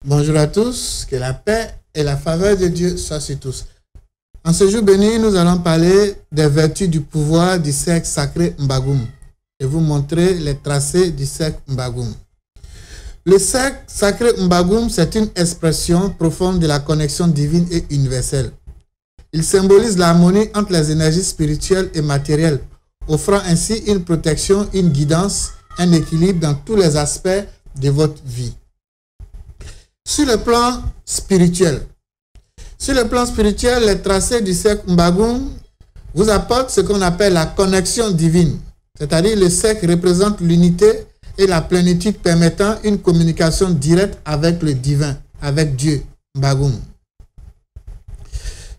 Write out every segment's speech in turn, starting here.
Bonjour à tous, que la paix et la faveur de Dieu soient sur tous. En ce jour béni, nous allons parler des vertus du pouvoir du cercle sacré Mbagoum et vous montrer les tracés du cercle Mbagoum. Le cercle sacré Mbagoum, c'est une expression profonde de la connexion divine et universelle. Il symbolise l'harmonie entre les énergies spirituelles et matérielles, offrant ainsi une protection, une guidance, un équilibre dans tous les aspects de votre vie. Sur le plan spirituel, les tracés du cercle Mbagoum vous apportent ce qu'on appelle la connexion divine, c'est-à-dire le cercle représente l'unité et la plénitude permettant une communication directe avec le divin, avec Dieu, Mbagoum.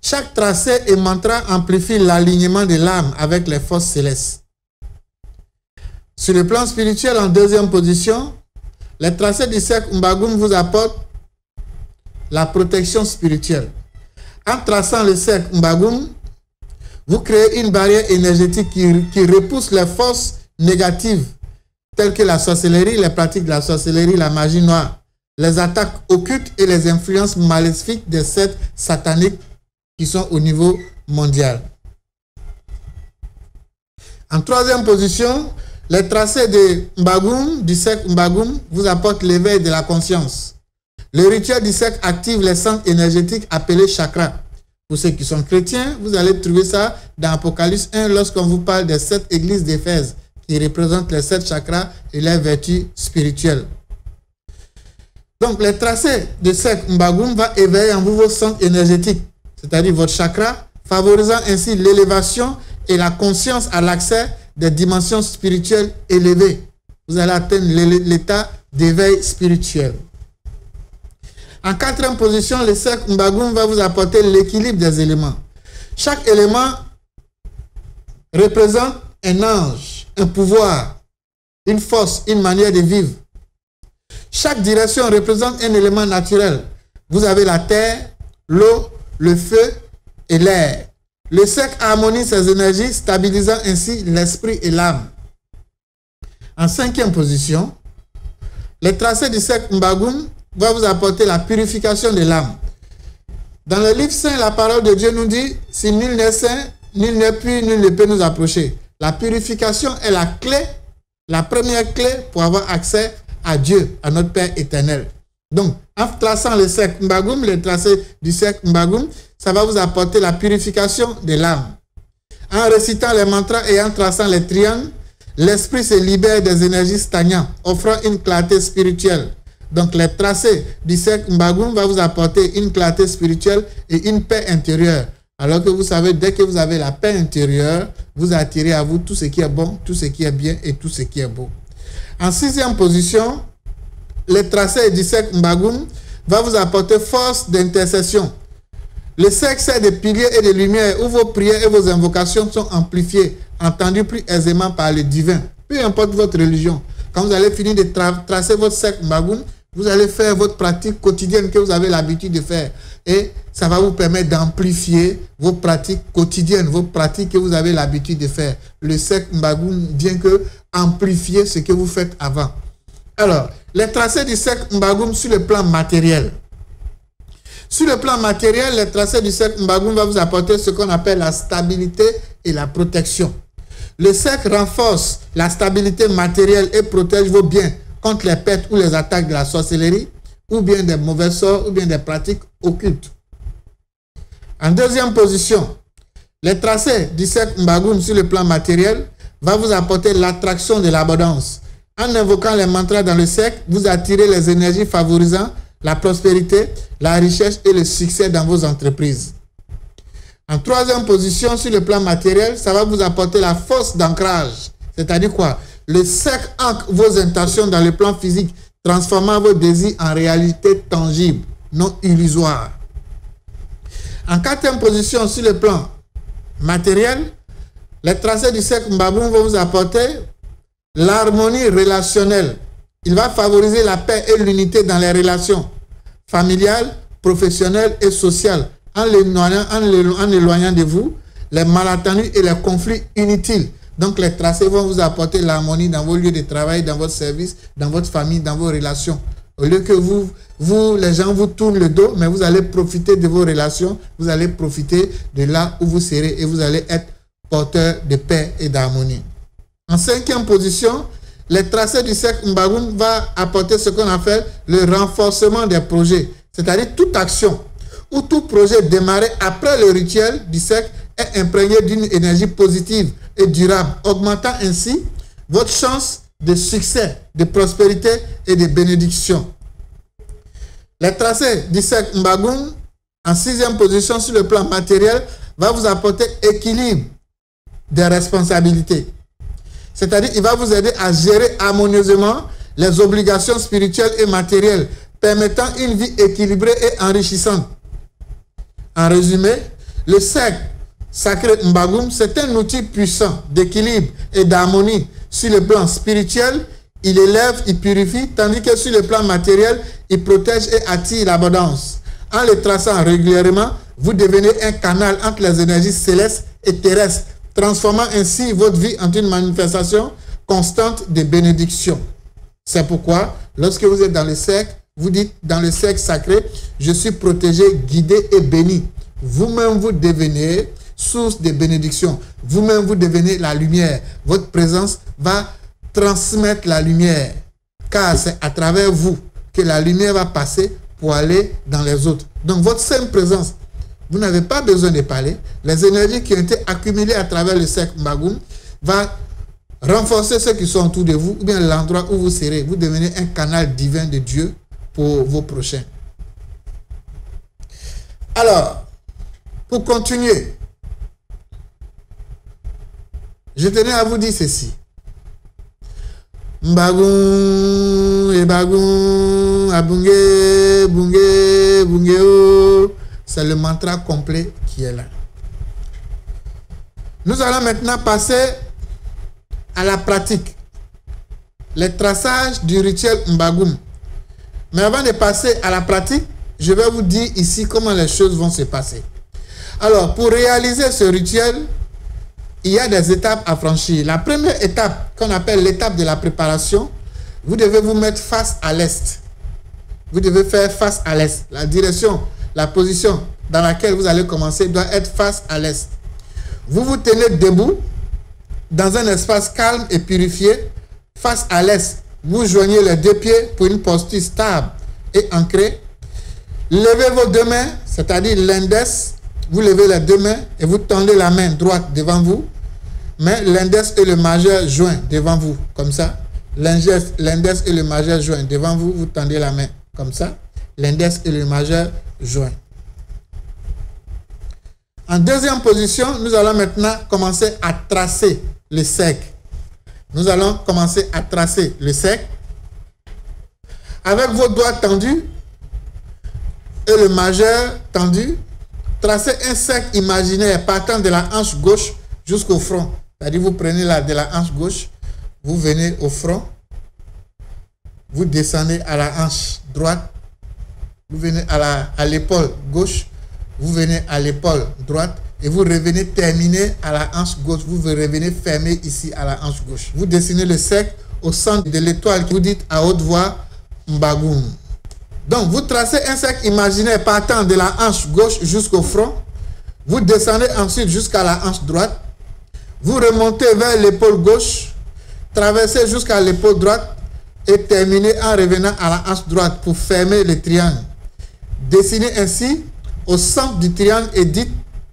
Chaque tracé et mantra amplifie l'alignement de l'âme avec les forces célestes. Sur le plan spirituel, en deuxième position, les tracés du cercle Mbagoum vous apportent la protection spirituelle. En traçant le cercle Mbagoum, vous créez une barrière énergétique qui repousse les forces négatives telles que la sorcellerie, les pratiques de la sorcellerie, la magie noire, les attaques occultes et les influences maléfiques des sectes sataniques qui sont au niveau mondial. En troisième position, les tracés de Mbagoum, du cercle Mbagoum, vous apportent l'éveil de la conscience. Le rituel du cercle active les centres énergétiques appelés chakras. Pour ceux qui sont chrétiens, vous allez trouver ça dans Apocalypse 1 lorsqu'on vous parle des 7 églises d'Éphèse qui représentent les 7 chakras et leurs vertus spirituelles. Donc, les tracés de cercle Mbagoum vont éveiller en vous vos centres énergétiques, c'est-à-dire votre chakra, favorisant ainsi l'élévation et la conscience à l'accès des dimensions spirituelles élevées. Vous allez atteindre l'état d'éveil spirituel. En quatrième position, le cercle Mbagoum va vous apporter l'équilibre des éléments. Chaque élément représente un ange, un pouvoir, une force, une manière de vivre. Chaque direction représente un élément naturel. Vous avez la terre, l'eau, le feu et l'air. Le cercle harmonise ces énergies, stabilisant ainsi l'esprit et l'âme. En cinquième position, les tracés du cercle Mbagoum va vous apporter la purification de l'âme. Dans le livre saint, la parole de Dieu nous dit, si nul n'est saint, nul n'est pur, nul ne peut nous approcher. La purification est la clé, la première clé pour avoir accès à Dieu, à notre Père éternel. Donc, en traçant le cercle Mbagoum, le tracé du cercle Mbagoum, ça va vous apporter la purification de l'âme. En récitant les mantras et en traçant les triangles, l'esprit se libère des énergies stagnantes, offrant une clarté spirituelle. Donc, les tracés du cercle Mbagoum va vous apporter une clarté spirituelle et une paix intérieure. Alors que vous savez, dès que vous avez la paix intérieure, vous attirez à vous tout ce qui est bon, tout ce qui est bien et tout ce qui est beau. En sixième position, les tracés du cercle Mbagoum va vous apporter force d'intercession. Le cercle sert de piliers et de lumière où vos prières et vos invocations sont amplifiées, entendues plus aisément par le divin. Peu importe votre religion. Quand vous allez finir de tracer votre cercle Mbagoum, vous allez faire votre pratique quotidienne que vous avez l'habitude de faire. Et ça va vous permettre d'amplifier vos pratiques quotidiennes, vos pratiques que vous avez l'habitude de faire. Le cercle Mbagoum vient que amplifier ce que vous faites avant. Alors, les tracés du cercle Mbagoum sur le plan matériel. Sur le plan matériel, les tracés du cercle Mbagoum vont vous apporter ce qu'on appelle la stabilité et la protection. Le cercle renforce la stabilité matérielle et protège vos biens contre les pertes ou les attaques de la sorcellerie, ou bien des mauvais sorts, ou bien des pratiques occultes. En deuxième position, les tracés du cercle Mbagoum sur le plan matériel vont vous apporter l'attraction de l'abondance. En invoquant les mantras dans le cercle, vous attirez les énergies favorisant la prospérité, la richesse et le succès dans vos entreprises. En troisième position, sur le plan matériel, ça va vous apporter la force d'ancrage. C'est-à-dire quoi? Le cercle ancre vos intentions dans le plan physique, transformant vos désirs en réalité tangible, non illusoire. En quatrième position, sur le plan matériel, les tracés du cercle Mbagoum vont vous apporter l'harmonie relationnelle. Il va favoriser la paix et l'unité dans les relations familiales, professionnelles et sociales, en éloignant de vous les malentendus et les conflits inutiles. Donc les tracés vont vous apporter l'harmonie dans vos lieux de travail, dans votre service, dans votre famille, dans vos relations. Au lieu que les gens vous tournent le dos, mais vous allez profiter de vos relations, vous allez profiter de là où vous serez et vous allez être porteur de paix et d'harmonie. En 5e position, les tracés du cercle Mbagoum va apporter ce qu'on appelle le renforcement des projets, c'est-à-dire toute action ou tout projet démarré après le rituel du cercle est imprégné d'une énergie positive et durable, augmentant ainsi votre chance de succès, de prospérité et de bénédiction. Les tracés du cercle Mbagoum, en 6e position sur le plan matériel, va vous apporter équilibre des responsabilités. C'est-à-dire, il va vous aider à gérer harmonieusement les obligations spirituelles et matérielles, permettant une vie équilibrée et enrichissante. En résumé, le cercle sacré Mbagoum, c'est un outil puissant d'équilibre et d'harmonie. Sur le plan spirituel, il élève, il purifie, tandis que sur le plan matériel, il protège et attire l'abondance. En le traçant régulièrement, vous devenez un canal entre les énergies célestes et terrestres, transformant ainsi votre vie en une manifestation constante de bénédiction. C'est pourquoi, lorsque vous êtes dans le cercle, vous dites dans le cercle sacré, je suis protégé, guidé et béni. Vous-même, vous devenez source de bénédiction. Vous-même, vous devenez la lumière. Votre présence va transmettre la lumière, car c'est à travers vous que la lumière va passer pour aller dans les autres. Donc, votre simple présence, vous n'avez pas besoin de parler. Les énergies qui ont été accumulées à travers le cercle Mbagoum va renforcer ceux qui sont autour de vous, ou bien l'endroit où vous serez. Vous devenez un canal divin de Dieu pour vos prochains. Alors, pour continuer, je tenais à vous dire ceci. Mbagoum, Ebagoum, Abungé, Bungé, Bungéo. C'est le mantra complet qui est là. Nous allons maintenant passer à la pratique. Les traçages du rituel Mbagoum. Mais avant de passer à la pratique, je vais vous dire ici comment les choses vont se passer. Alors, pour réaliser ce rituel, il y a des étapes à franchir. La première étape, qu'on appelle l'étape de la préparation, vous devez vous mettre face à l'est. Vous devez faire face à l'est. La direction, la position dans laquelle vous allez commencer doit être face à l'est. Vous vous tenez debout dans un espace calme et purifié, face à l'est. Vous joignez les deux pieds pour une posture stable et ancrée. Levez vos deux mains, c'est-à-dire l'index. Vous levez les deux mains et vous tendez la main droite devant vous. Mais l'index et le majeur joints devant vous, comme ça. L'index et le majeur joints devant vous, vous tendez la main, comme ça. L'index et le majeur joints. En deuxième position, nous allons maintenant commencer à tracer le cercle. Nous allons commencer à tracer le cercle. Avec vos doigts tendus et le majeur tendu, tracez un cercle imaginaire partant de la hanche gauche jusqu'au front. C'est-à-dire, vous prenez de la hanche gauche, vous venez au front, vous descendez à la hanche droite, vous venez à l'épaule gauche, vous venez à l'épaule droite et vous revenez terminer à la hanche gauche. Vous revenez fermer ici à la hanche gauche. Vous dessinez le cercle au centre de l'étoile. Vous dites à haute voix Mbagoum. Donc, vous tracez un cercle imaginaire partant de la hanche gauche jusqu'au front. Vous descendez ensuite jusqu'à la hanche droite. Vous remontez vers l'épaule gauche, traversez jusqu'à l'épaule droite et terminez en revenant à la hanche droite pour fermer le triangle. Dessinez ainsi au centre du triangle et dites,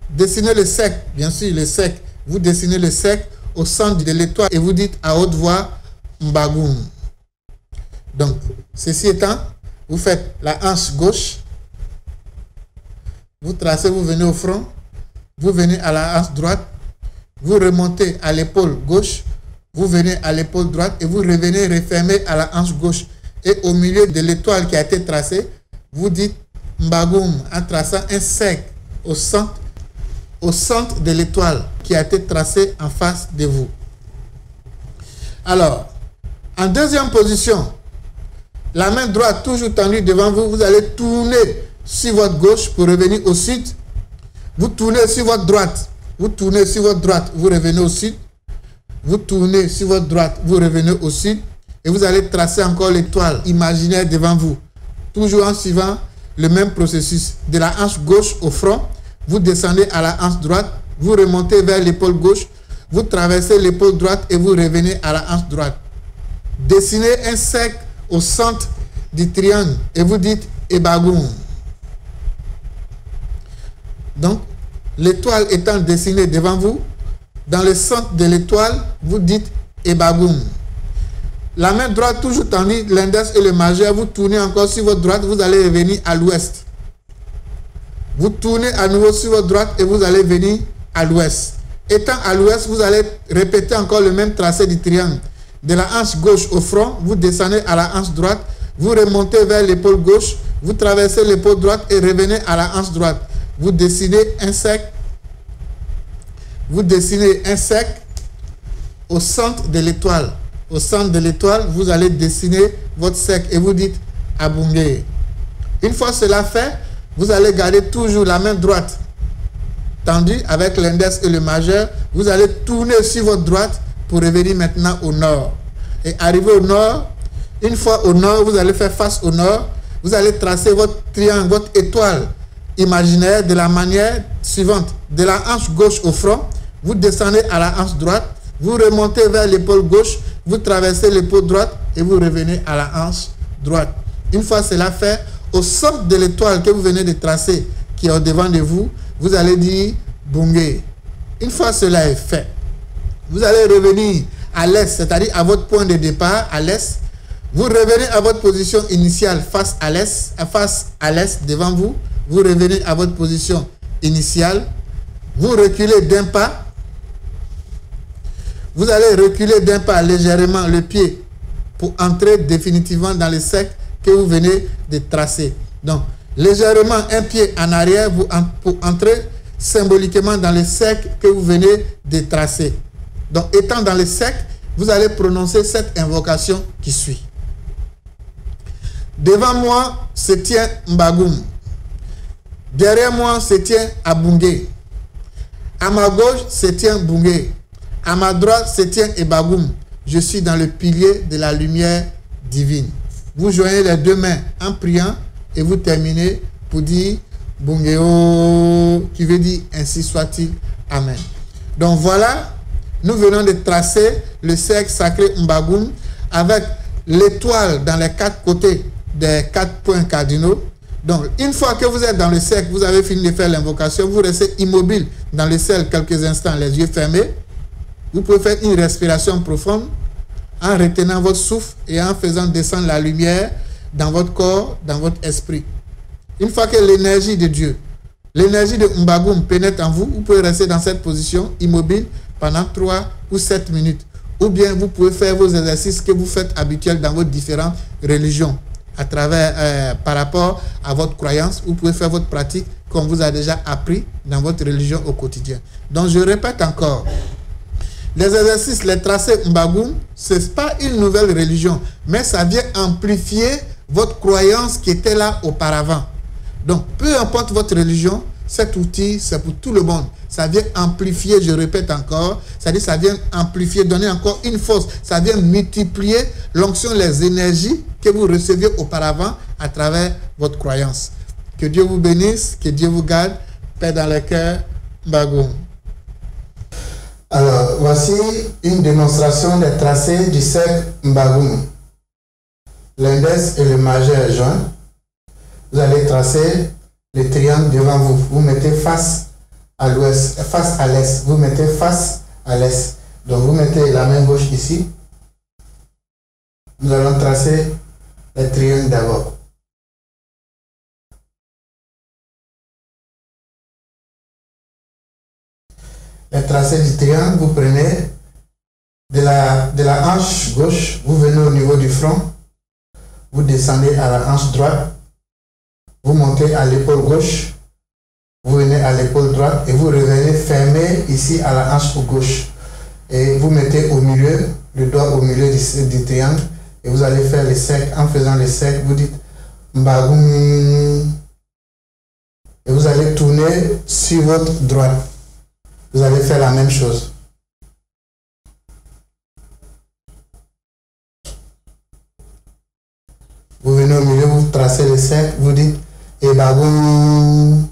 dessinez le cercle, bien sûr le cercle. Vous dessinez le cercle au centre de l'étoile et vous dites à haute voix Mbagoum. Donc, ceci étant, vous faites la hanche gauche, vous tracez, vous venez au front, vous venez à la hanche droite, vous remontez à l'épaule gauche, vous venez à l'épaule droite et vous revenez refermer à la hanche gauche. Et au milieu de l'étoile qui a été tracée, vous dites Mbagoum en traçant un cercle au centre de l'étoile qui a été tracé en face de vous. Alors, en deuxième position, la main droite toujours tendue devant vous, vous allez tourner sur votre gauche pour revenir au sud. Vous tournez sur votre droite, vous tournez sur votre droite, vous revenez au sud. Vous tournez sur votre droite, vous revenez au sud. et vous allez tracer encore l'étoile imaginaire devant vous. Toujours en suivant le même processus. De la hanche gauche au front, vous descendez à la hanche droite, vous remontez vers l'épaule gauche, vous traversez l'épaule droite et vous revenez à la hanche droite. Dessinez un cercle au centre du triangle et vous dites Ebagoum. Donc, l'étoile étant dessinée devant vous, dans le centre de l'étoile, vous dites Ebagoum. La main droite toujours tendue, l'index et le majeur, vous tournez encore sur votre droite, vous allez revenir à l'ouest. Vous tournez à nouveau sur votre droite et vous allez venir à l'ouest. Étant à l'ouest, vous allez répéter encore le même tracé du triangle. De la hanche gauche au front, vous descendez à la hanche droite, vous remontez vers l'épaule gauche, vous traversez l'épaule droite et revenez à la hanche droite. Vous dessinez un cercle. Vous dessinez un cercle au centre de l'étoile. Au centre de l'étoile, vous allez dessiner votre cercle et vous dites Abungé. Une fois cela fait, vous allez garder toujours la main droite tendue avec l'index et le majeur. Vous allez tourner sur votre droite pour revenir maintenant au nord. Et arriver au nord, une fois au nord, vous allez faire face au nord. Vous allez tracer votre triangle, votre étoile imaginaire de la manière suivante. De la hanche gauche au front, vous descendez à la hanche droite, vous remontez vers l'épaule gauche, vous traversez l'épaule droite et vous revenez à la hanche droite. Une fois cela fait, au centre de l'étoile que vous venez de tracer, qui est au devant de vous, vous allez dire Bungé. Une fois cela est fait, vous allez revenir à l'est, c'est-à-dire à votre point de départ, à l'est. Vous revenez à votre position initiale face à l'est devant vous. Vous revenez à votre position initiale. Vous reculez d'un pas. Vous allez reculer d'un pas légèrement le pied pour entrer définitivement dans le cercle que vous venez de tracer. Donc, légèrement un pied en arrière pour entrer symboliquement dans le cercle que vous venez de tracer. Donc, étant dans le cercle, vous allez prononcer cette invocation qui suit. Devant moi se tient Mbagoum. Derrière moi se tient Abungé. À ma gauche se tient Bungé. À ma droite se tient Ebagoum. Je suis dans le pilier de la lumière divine. Vous joignez les deux mains en priant et vous terminez pour dire Bungéo, qui veut dire ainsi soit-il. Amen. Donc voilà, nous venons de tracer le cercle sacré Mbagoum avec l'étoile dans les quatre côtés des 4 points cardinaux. Donc, une fois que vous êtes dans le cercle, vous avez fini de faire l'invocation, vous restez immobile dans le cercle quelques instants, les yeux fermés. Vous pouvez faire une respiration profonde en retenant votre souffle et en faisant descendre la lumière dans votre corps, dans votre esprit. Une fois que l'énergie de Dieu, l'énergie de Mbagoum pénètre en vous, vous pouvez rester dans cette position immobile pendant 3 ou 7 minutes. Ou bien vous pouvez faire vos exercices que vous faites habituels dans vos différentes religions. À travers, par rapport à votre croyance, vous pouvez faire votre pratique comme vous a déjà appris dans votre religion au quotidien. Donc je répète encore, les exercices, les tracés Mbagoum, ce n'est pas une nouvelle religion, mais ça vient amplifier votre croyance qui était là auparavant. Donc peu importe votre religion, cet outil, c'est pour tout le monde. Ça vient amplifier, je répète encore, c'est-à-dire ça vient amplifier, donner encore une force. Ça vient multiplier l'onction, les énergies que vous receviez auparavant à travers votre croyance. Que Dieu vous bénisse, que Dieu vous garde. Paix dans le cœur, Mbagoum. Alors, voici une démonstration des tracés du cercle Mbagoum. L'index et le majeur joints. Vous allez tracer le triangle devant vous. Vous mettez face à l'ouest, face à l'est. Vous mettez face à l'est. Donc vous mettez la main gauche ici. Nous allons tracer le triangle d'abord. Le tracé du triangle, vous prenez de la hanche gauche, vous venez au niveau du front, vous descendez à la hanche droite, vous montez à l'épaule gauche, vous venez à l'épaule droite et vous revenez fermer ici à la hanche gauche. Et vous mettez au milieu, le doigt au milieu du triangle et vous allez faire le cercle. En faisant le cercle, vous dites Mbagoum et vous allez tourner sur votre droite. Vous allez faire la même chose. au milieu, vous tracez le cercle, vous dites Ebagoum.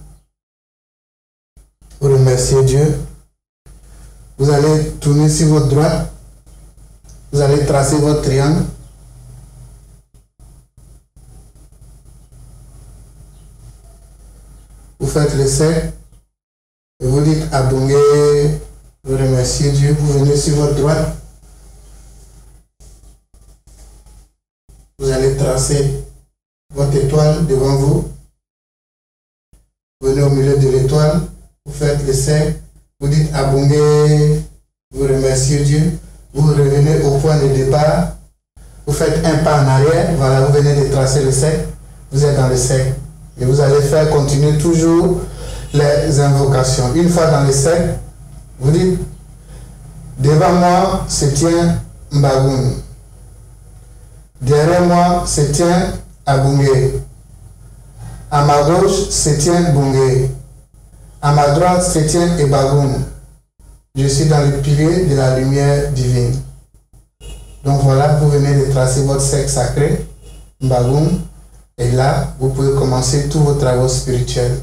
Vous remerciez Dieu. Vous allez tourner sur votre droite. Vous allez tracer votre triangle. Vous faites le cercle. Et vous dites Abongé. Vous remerciez Dieu. Vous venez sur votre droite. Vous allez tracer votre étoile devant vous. Vous venez au milieu de l'étoile. Vous faites le cercle. Vous dites Abongé. Vous remerciez Dieu. Vous revenez au point de départ. Vous faites un pas en arrière. Voilà, vous venez de tracer le cercle. Vous êtes dans le cercle. Et vous allez faire continuer toujours les invocations. Une fois dans le cercle, vous dites devant moi se tient Mbagoum. Derrière moi se tient Abongé. À ma gauche se tient Bongé. À ma droite se tient Ebagoum. Je suis dans le pilier de la lumière divine. Donc voilà, vous venez de tracer votre cercle sacré, Mbagoum. Et là, vous pouvez commencer tous vos travaux spirituels.